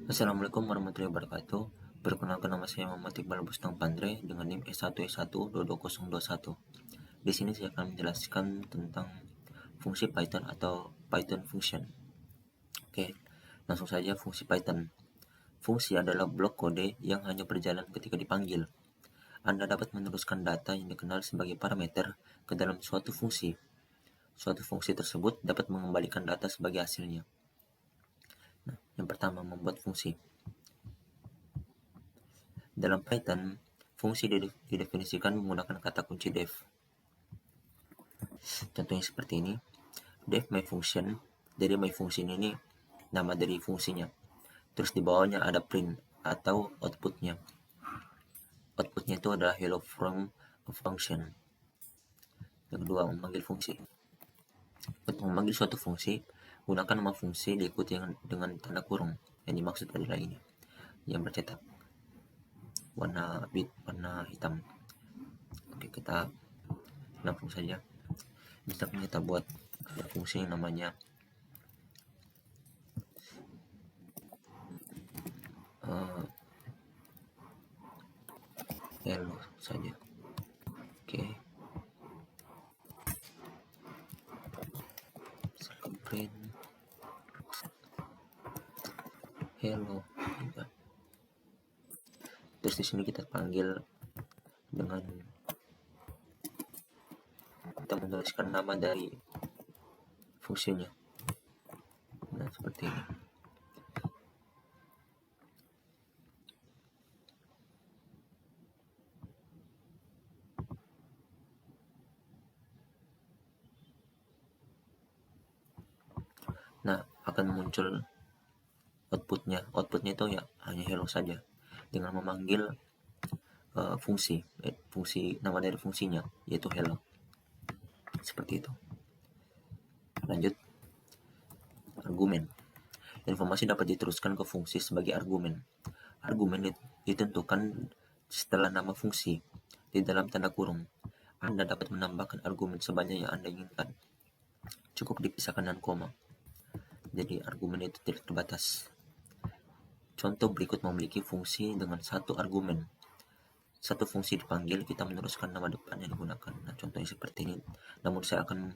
Assalamualaikum warahmatullahi wabarakatuh. Perkenalkan, nama saya Muhammad Iqbal Bustang Pandre dengan NIM S1S1 22021. Di sini saya akan menjelaskan tentang fungsi Python atau Python function. Oke, langsung saja fungsi Python. Fungsi adalah blok kode yang hanya berjalan ketika dipanggil. Anda dapat meneruskan data yang dikenal sebagai parameter ke dalam suatu fungsi. Suatu fungsi tersebut dapat mengembalikan data sebagai hasilnya. Nah, yang pertama, membuat fungsi. Dalam Python, fungsi didefinisikan menggunakan kata kunci def. Contohnya seperti ini. Def my function. Jadi my function ini nama dari fungsinya. Terus di bawahnya ada print atau outputnya. Outputnya itu adalah hello from a function. Yang kedua, memanggil fungsi. Untuk memanggil suatu fungsi, gunakan nama fungsi diikuti dengan tanda kurung. Yang dimaksud adalah ini, yang bercetak warna hitam. Oke, kita langsung saja. Misalkan kita buat ada fungsi yang namanya hello saja. Oke, print hello juga. Terus di sini kita panggil dengan kita menuliskan nama dari fungsinya. Nah, seperti ini. Nah, akan muncul outputnya. Outputnya itu ya hanya hello saja dengan memanggil fungsi nama dari fungsinya, yaitu hello. Seperti itu. Lanjut, argumen. Informasi dapat diteruskan ke fungsi sebagai argumen. Argumen ditentukan setelah nama fungsi di dalam tanda kurung. Anda dapat menambahkan argumen sebanyak yang Anda inginkan. Cukup dipisahkan dengan koma. Jadi argumen itu tidak terbatas. Contoh berikut memiliki fungsi dengan satu argumen. Satu fungsi dipanggil, kita meneruskan nama depan yang digunakan. Nah, contohnya seperti ini. Namun saya akan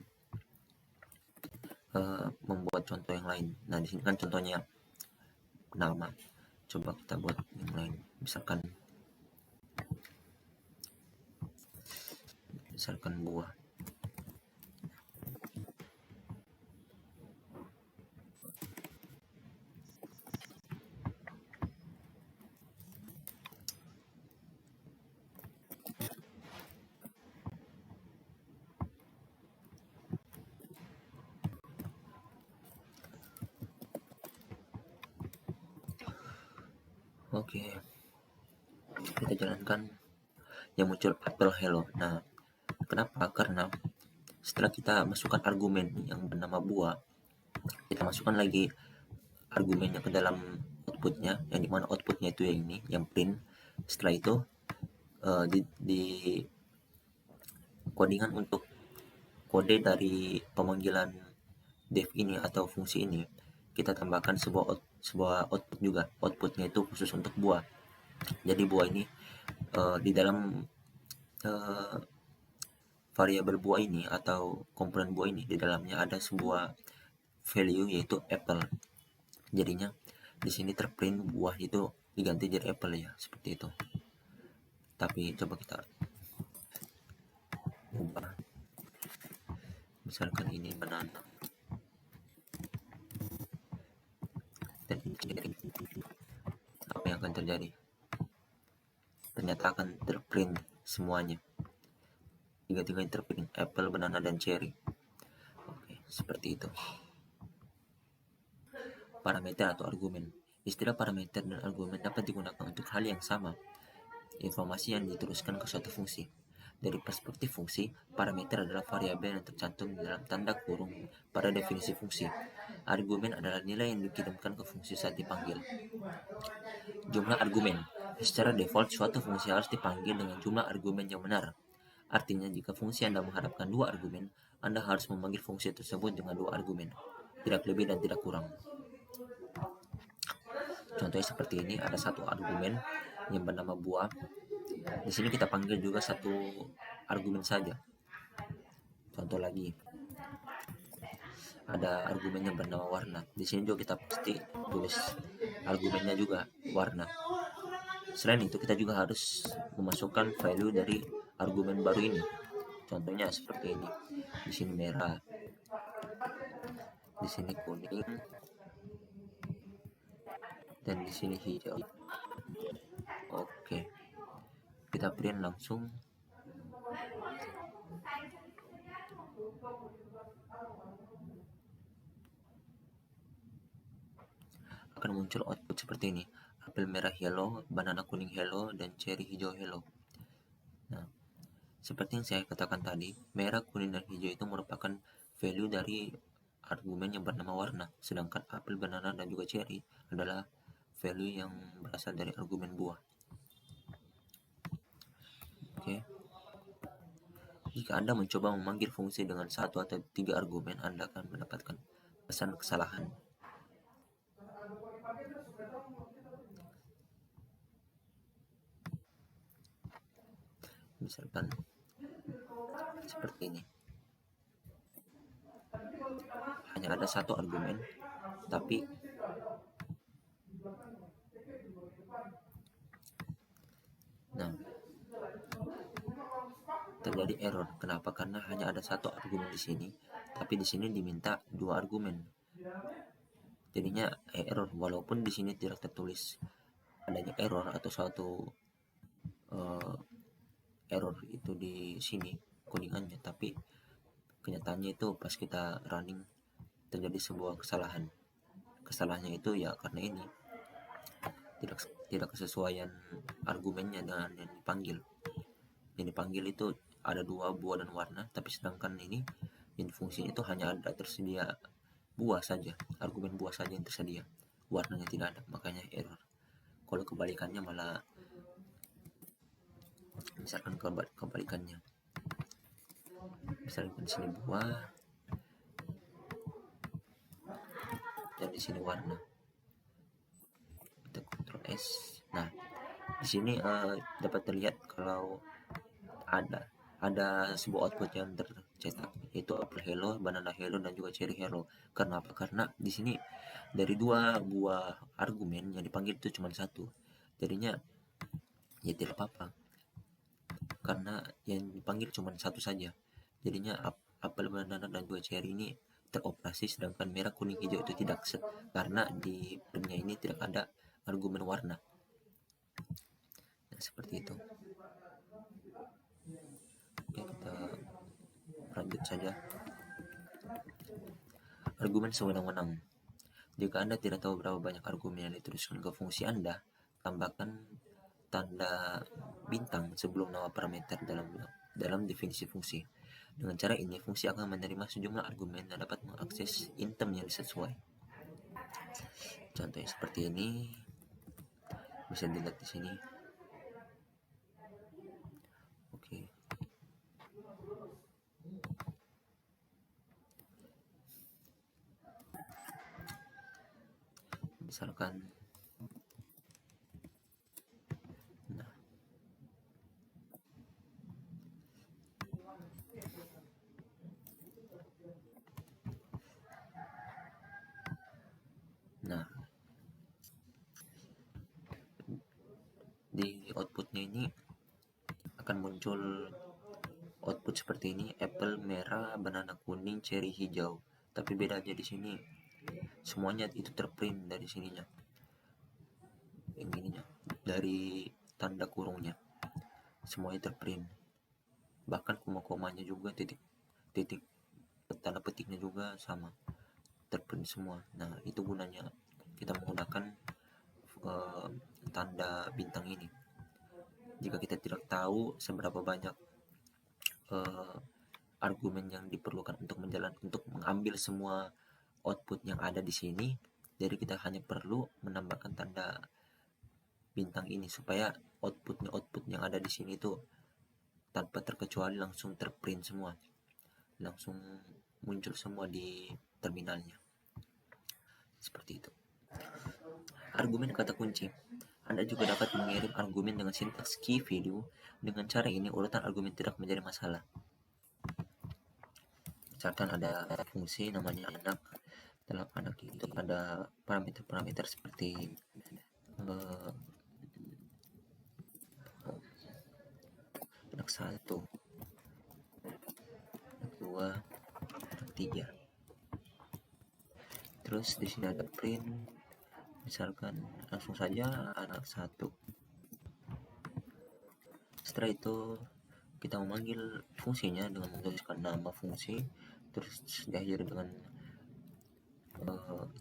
membuat contoh yang lain. Nah, di sini kan contohnya nama. Coba kita buat yang lain. Misalkan buah. Oke, kita jalankan. Yang muncul apple hello. Nah, kenapa? Karena setelah kita masukkan argumen yang bernama buah, kita masukkan lagi argumennya ke dalam outputnya, yang dimana outputnya itu yang ini, yang print. Setelah itu di codingan untuk kode dari pemanggilan def ini atau fungsi ini, kita tambahkan sebuah output juga. Outputnya itu khusus untuk buah. Jadi buah ini di dalam variabel buah ini atau komponen buah ini, di dalamnya ada sebuah value yaitu apple. Jadinya di sini terprint buah itu diganti jadi apple ya, seperti itu. Tapi coba kita ubah. Misalkan ini banana. Dan apa yang akan terjadi? Ternyata akan terprint semuanya. Tiga-tiganya terprint, apple, banana, dan cherry. Oke, seperti itu. Parameter atau argumen. Istilah parameter dan argumen dapat digunakan untuk hal yang sama. Informasi yang diteruskan ke suatu fungsi. Dari perspektif fungsi, parameter adalah variabel yang tercantum di dalam tanda kurung pada definisi fungsi. Argumen adalah nilai yang dikirimkan ke fungsi saat dipanggil. Jumlah argumen. Secara default, suatu fungsi harus dipanggil dengan jumlah argumen yang benar. Artinya, jika fungsi Anda mengharapkan 2 argumen, Anda harus memanggil fungsi tersebut dengan 2 argumen. Tidak lebih dan tidak kurang. Contohnya seperti ini, ada satu argumen yang bernama buah. Di sini kita panggil juga satu argumen saja. Contoh lagi, ada argumen yang bernama warna. Di sini juga kita pasti tulis argumennya juga warna. Selain itu, kita juga harus memasukkan value dari argumen baru ini. Contohnya seperti ini. Di sini merah, di sini kuning, dan di sini hijau. Oke, kita print langsung. Akan muncul output seperti ini: apel merah yellow, banana kuning yellow, dan cherry hijau yellow. Nah, seperti yang saya katakan tadi, merah, kuning, dan hijau itu merupakan value dari argumen yang bernama warna, sedangkan apel, banana, dan juga cherry adalah value yang berasal dari argumen buah. Oke. Jika Anda mencoba memanggil fungsi dengan 1 atau 3 argumen, Anda akan mendapatkan pesan kesalahan. Misalkan seperti ini. Hanya ada satu argumen, tapi terjadi error. Kenapa? Karena hanya ada satu argumen di sini, tapi di sini diminta 2 argumen. Jadinya error, walaupun di sini tidak tertulis adanya error atau suatu error itu di sini kuningannya, tapi kenyataannya itu pas kita running terjadi sebuah kesalahan. Kesalahannya itu ya karena ini tidak kesesuaian argumennya dengan yang dipanggil. Yang dipanggil itu ada 2, buah dan warna, tapi sedangkan ini yang fungsinya itu hanya ada tersedia buah saja, argumen buah saja yang tersedia, warnanya tidak ada, makanya error. Kalau kebalikannya malah, misalkan kebalikannya, misalkan di sini buah dan di sini warna, kita Ctrl S. Nah, di sini dapat terlihat kalau ada sebuah output yang tercetak, yaitu apple hello, banana hello, dan juga cherry hello. Kenapa? Karena di sini dari 2 buah argumen yang dipanggil itu cuma 1, jadinya ya tidak apa-apa karena yang dipanggil cuma 1 saja. Jadinya apel, banana, dan juga cherry ini teroperasi, sedangkan merah, kuning, hijau itu tidak, karena di printnya ini tidak ada argumen warna. Nah, seperti itu. Oke, kita lanjut saja. Argumen sewenang-wenang. Jika Anda tidak tahu berapa banyak argumen yang diteruskan ke fungsi Anda, tambahkan tanda bintang sebelum nama parameter dalam definisi fungsi. Dengan cara ini, fungsi akan menerima sejumlah argumen dan dapat mengakses item yang sesuai. Contohnya seperti ini, bisa dilihat di sini. Oke. Misalkan di outputnya ini akan muncul output seperti ini: apple merah, banana kuning, cherry hijau. Tapi bedanya di sini semuanya itu terprint dari sininya, ininya, dari tanda kurungnya semuanya terprint, bahkan koma-komanya juga, titik tanda petiknya juga sama terprint semua. Nah, itu gunanya kita menggunakan tanda bintang ini. Jika kita tidak tahu seberapa banyak argumen yang diperlukan untuk mengambil semua output yang ada di sini, jadi kita hanya perlu menambahkan tanda bintang ini supaya output yang ada di sini itu tanpa terkecuali langsung terprint semua, langsung muncul semua di terminalnya. Seperti itu. argumen kata kunci. Anda juga dapat mengirim argumen dengan sintaks key value. Dengan cara ini, urutan argumen tidak menjadi masalah. Misalkan ada fungsi namanya anak. Dalam anak itu ada parameter-parameter seperti anak 1, anak 2, anak 3. Terus di sini ada print, misalkan langsung saja anak 1. Setelah itu kita memanggil fungsinya dengan menuliskan nama fungsi, terus diakhiri dengan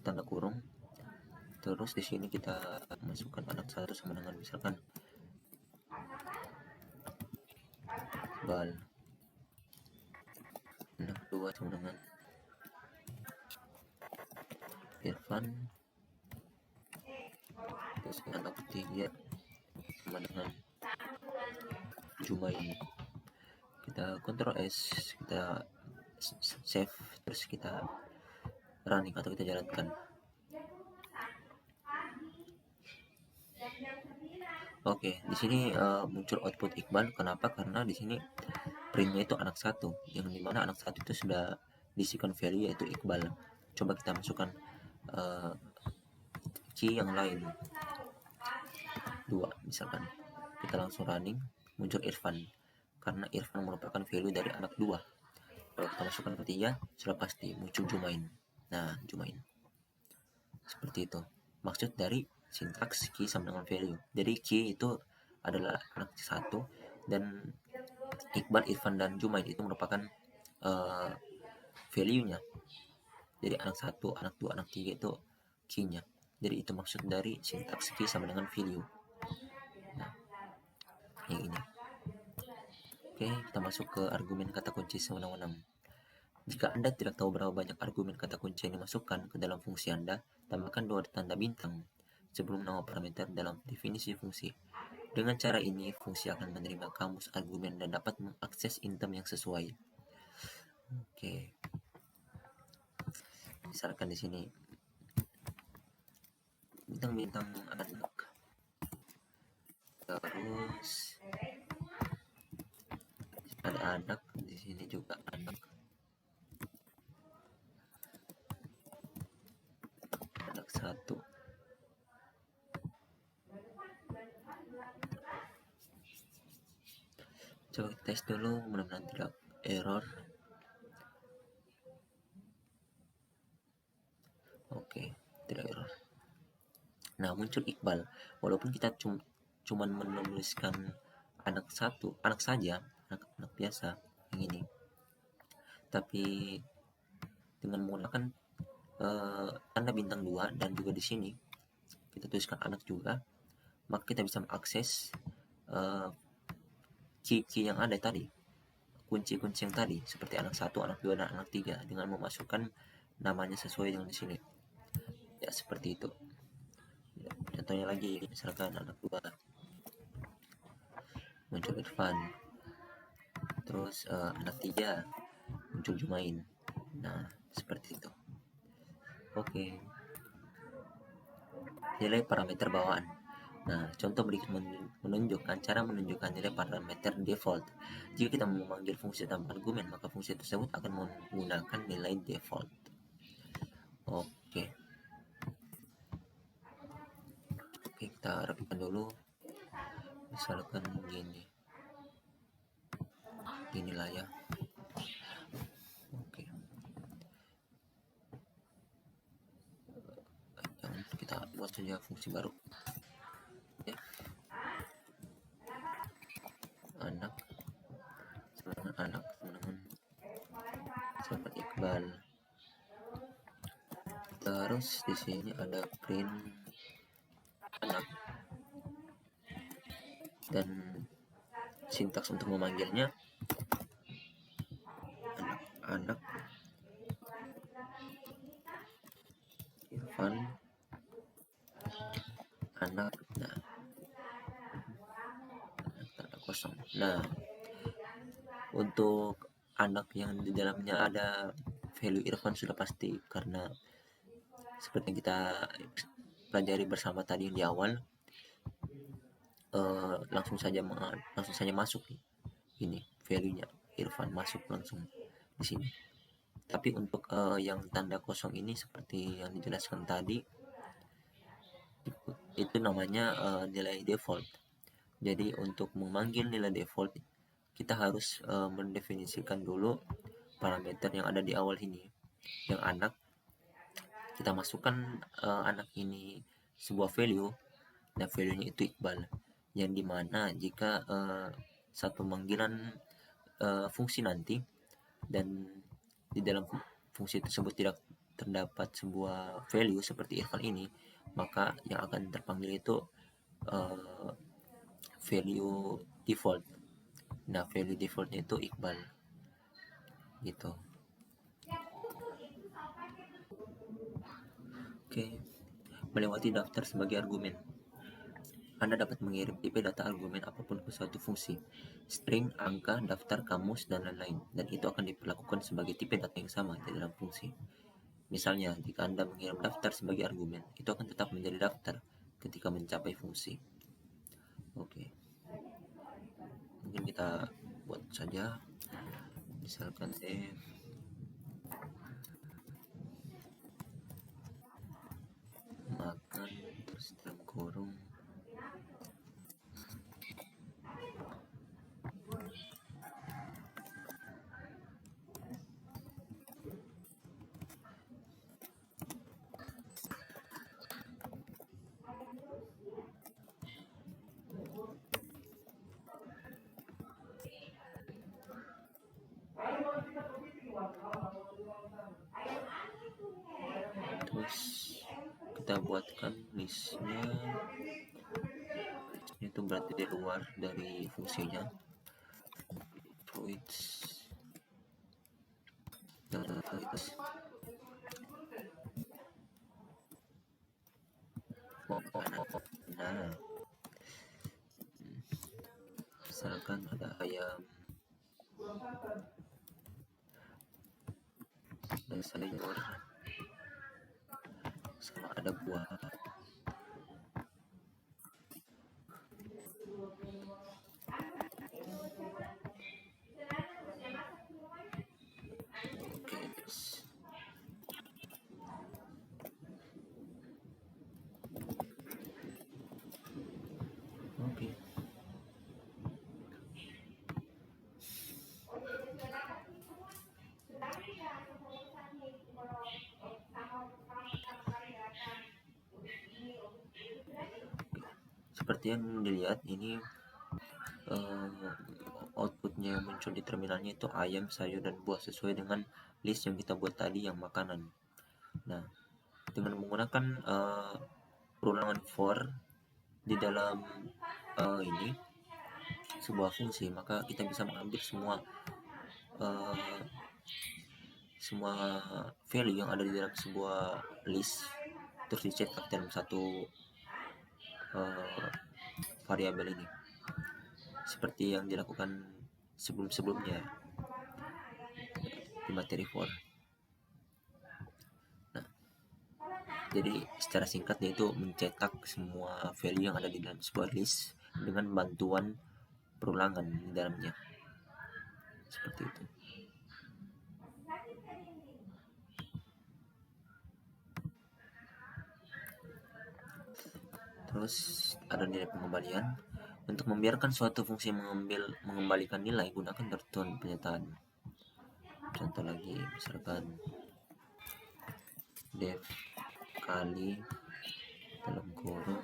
tanda kurung. Terus di sini kita masukkan anak 1 sama dengan misalkan bal, anak 2 sama dengan Irfan, terus anak 3 sama dengan Jumain. Kita Ctrl S, kita save, terus kita running atau kita jalankan. Oke, di sini muncul output Iqbal. Kenapa? Karena di sini printnya itu anak 1, yang dimana anak 1 itu sudah diisikan value yaitu Iqbal. Coba kita masukkan key yang lain, 2 misalkan. Kita langsung running, muncul Irfan, karena Irfan merupakan value dari anak 2. Kalau kita masukkan ke 3, sudah pasti muncul Jumain. Nah, Jumain. Seperti itu. Maksud dari sintaks key sama dengan value. Jadi key itu adalah anak 1 dan Iqbal, Irfan, dan Jumain itu merupakan value-nya. Jadi anak 1, anak 2, anak 3 itu key-nya. Jadi itu maksud dari sintaks key sama dengan value. Nah, yang ini. Oke, kita masuk ke argumen kata kunci sewenang-wenang. Jika Anda tidak tahu berapa banyak argumen kata kunci yang dimasukkan ke dalam fungsi Anda, tambahkan 2 tanda bintang sebelum nama parameter dalam definisi fungsi. Dengan cara ini, fungsi akan menerima kamus argumen dan dapat mengakses item yang sesuai. Oke. Misalkan di sini bintang-bintang anak. Terus ada anak, di sini juga anak. Anak 1. Coba kita tes dulu, mudah-mudahan tidak error. Oke, tidak error. Nah, muncul Iqbal. Walaupun kita cuman menuliskan anak 1, anak saja, anak biasa yang ini. Tapi dengan menggunakan tanda bintang 2 dan juga di sini kita tuliskan anak juga, maka kita bisa mengakses key yang ada tadi, kunci-kunci yang tadi seperti anak 1, anak 2, dan anak 3 dengan memasukkan namanya sesuai dengan di sini. Ya, seperti itu. Contohnya lagi, misalkan anak 2 muncul Irfan, terus anak 3 muncul Jumain. Nah, seperti itu. Oke. Nilai parameter bawaan. Nah, contoh berikut menunjukkan cara menunjukkan nilai parameter default. Jika kita memanggil fungsi tanpa argumen, maka fungsi tersebut akan menggunakan nilai default. Oke, kita rapikan dulu. Misalkan gini lah ya. Oke. Kita buat saja fungsi baru. Ya. Anak sama dengan sahabat Iqbal. Terus di sini ada print anak dan sintaks untuk memanggilnya anak Irfan, anak, nah, tanda kosong. Nah, untuk anak yang di dalamnya ada value Irfan sudah pasti, karena seperti yang kita pelajari bersama tadi yang di awal, langsung saja masuk nih, ini value-nya Irfan masuk langsung di sini. Tapi untuk yang tanda kosong ini seperti yang dijelaskan tadi, itu namanya nilai default. Jadi untuk memanggil nilai default, kita harus mendefinisikan dulu parameter yang ada di awal ini. Yang anak, kita masukkan anak ini sebuah value, dan value-nya itu Iqbal, yang dimana jika saat pemanggilan fungsi nanti dan di dalam fungsi tersebut tidak terdapat sebuah value seperti Irfan ini, maka yang akan terpanggil itu value default. Nah, value defaultnya itu Iqbal gitu. Oke, melewati daftar sebagai argumen. Anda dapat mengirim tipe data argumen apapun ke suatu fungsi, string, angka, daftar, kamus, dan lain-lain, dan itu akan diperlakukan sebagai tipe data yang sama di dalam fungsi. Misalnya, jika Anda mengirim daftar sebagai argumen, itu akan tetap menjadi daftar ketika mencapai fungsi. Oke, mungkin kita buat saja, misalkan def makan terus dalam kurung terus kita buatkan listnya itu berarti di luar dari fungsinya, fruits nah, misalkan ada ayam dan sayur sama ada buah. Oke, terus oke. Seperti yang dilihat ini outputnya yang muncul di terminalnya itu ayam, sayur, dan buah sesuai dengan list yang kita buat tadi yang makanan. Nah, dengan menggunakan perulangan for di dalam ini sebuah fungsi, maka kita bisa mengambil semua value yang ada di dalam sebuah list terus dicetak dalam satu variabel ini, seperti yang dilakukan sebelum-sebelumnya di materi for. Nah, jadi secara singkat yaitu mencetak semua value yang ada di dalam sebuah list dengan bantuan perulangan di dalamnya, seperti itu. Terus ada nilai pengembalian. Untuk membiarkan suatu fungsi mengembalikan nilai, gunakan tertuan penyataan. Contoh lagi, misalkan def kali dalam kurung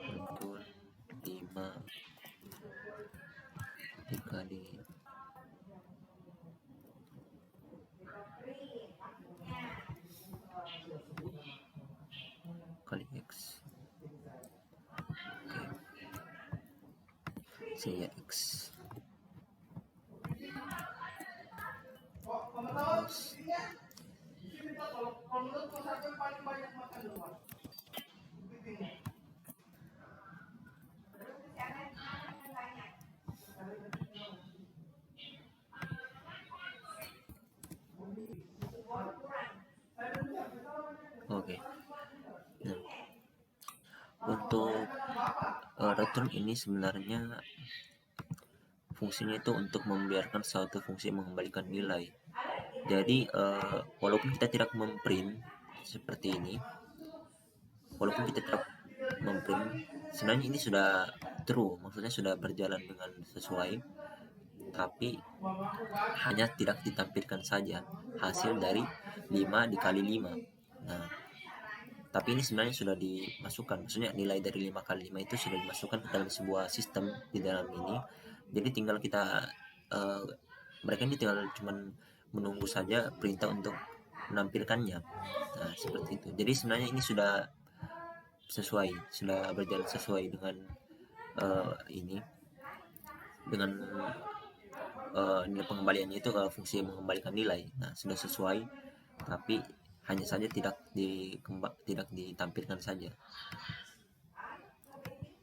muncul 5 dikali kali X. Oke, saya X. Terus Untuk return ini sebenarnya fungsinya itu untuk membiarkan suatu fungsi mengembalikan nilai. Jadi walaupun kita tidak memprint seperti ini, walaupun kita tidak memprint, sebenarnya ini sudah true, maksudnya sudah berjalan dengan sesuai, tapi hanya tidak ditampilkan saja hasil dari 5 dikali 5. Nah, tapi ini sebenarnya sudah dimasukkan, maksudnya nilai dari 5 kali 5 itu sudah dimasukkan ke dalam sebuah sistem di dalam ini. Jadi tinggal kita mereka ini tinggal cuman menunggu saja perintah untuk menampilkannya. Nah, seperti itu. Jadi sebenarnya ini sudah sesuai, sudah berjalan sesuai dengan ini, dengan nilai pengembaliannya itu fungsi mengembalikan nilai. Nah, sudah sesuai, tapi hanya saja tidak ditampilkan saja.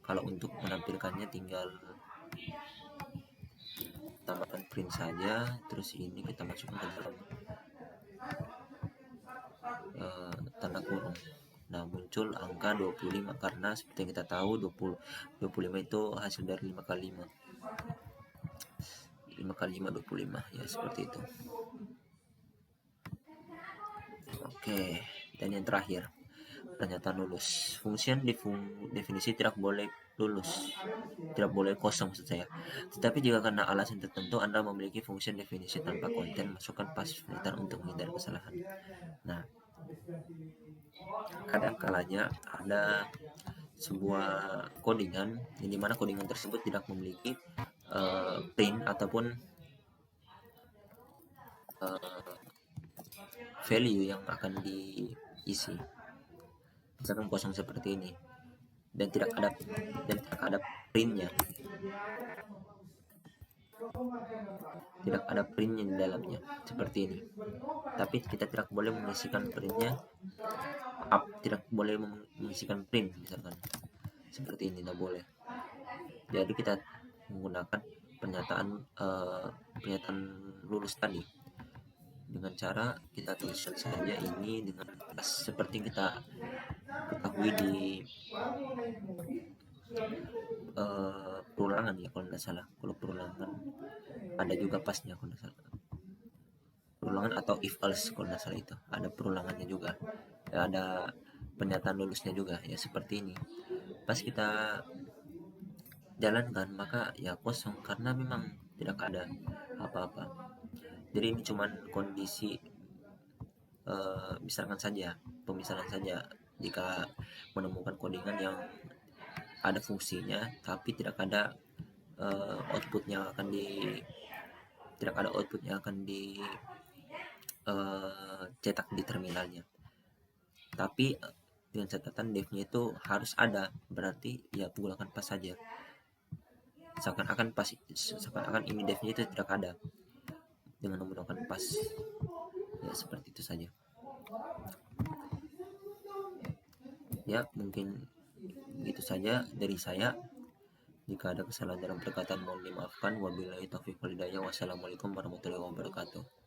Kalau untuk menampilkannya tinggal tambahkan print saja, terus ini kita masukkan ke dalam tanda kurung. Nah, muncul angka 25 karena seperti yang kita tahu 25 itu hasil dari 5 kali 5. 5 kali 5 25 ya, seperti itu. Oke, dan yang terakhir, pernyataan lulus. Function definisi tidak boleh lulus, tidak boleh kosong maksud saya. Tetapi jika karena alasan tertentu Anda memiliki function definisi tanpa konten, masukkan pasif filter untuk menghindari kesalahan. Nah, kadang kalanya ada sebuah codingan yang dimana codingan tersebut tidak memiliki print ataupun value yang akan diisi, misalkan kosong seperti ini, dan tidak ada printnya, tidak ada printnya di dalamnya seperti ini. Tapi kita tidak boleh mengisikan printnya, tidak boleh mengisikan print misalkan seperti ini, tidak boleh. Jadi kita menggunakan pernyataan lulus tadi dengan cara kita tuliskan saja ini dengan seperti kita ketahui di perulangan ya kalau tidak salah. Kalau perulangan ada juga pasnya kalau tidak salah, perulangan atau if else kalau tidak salah, itu ada perulangannya juga ya, ada pernyataan lulusnya juga ya, seperti ini. Pas kita jalankan maka ya kosong karena memang tidak ada apa-apa. Jadi ini cuman kondisi misalkan saja, pemisalan saja, jika menemukan codingan yang ada fungsinya tapi tidak ada outputnya akan cetak di terminalnya. Tapi dengan catatan devnya itu harus ada, berarti ya gunakan pas saja. Seakan-akan ini devnya itu tidak ada dengan menggunakan pas. Ya, seperti itu saja. Ya, mungkin itu saja dari saya. Jika ada kesalahan dalam perkataan mohon dimaafkan. Wabillahi taufiq wal hidayah. Wassalamualaikum warahmatullahi wabarakatuh.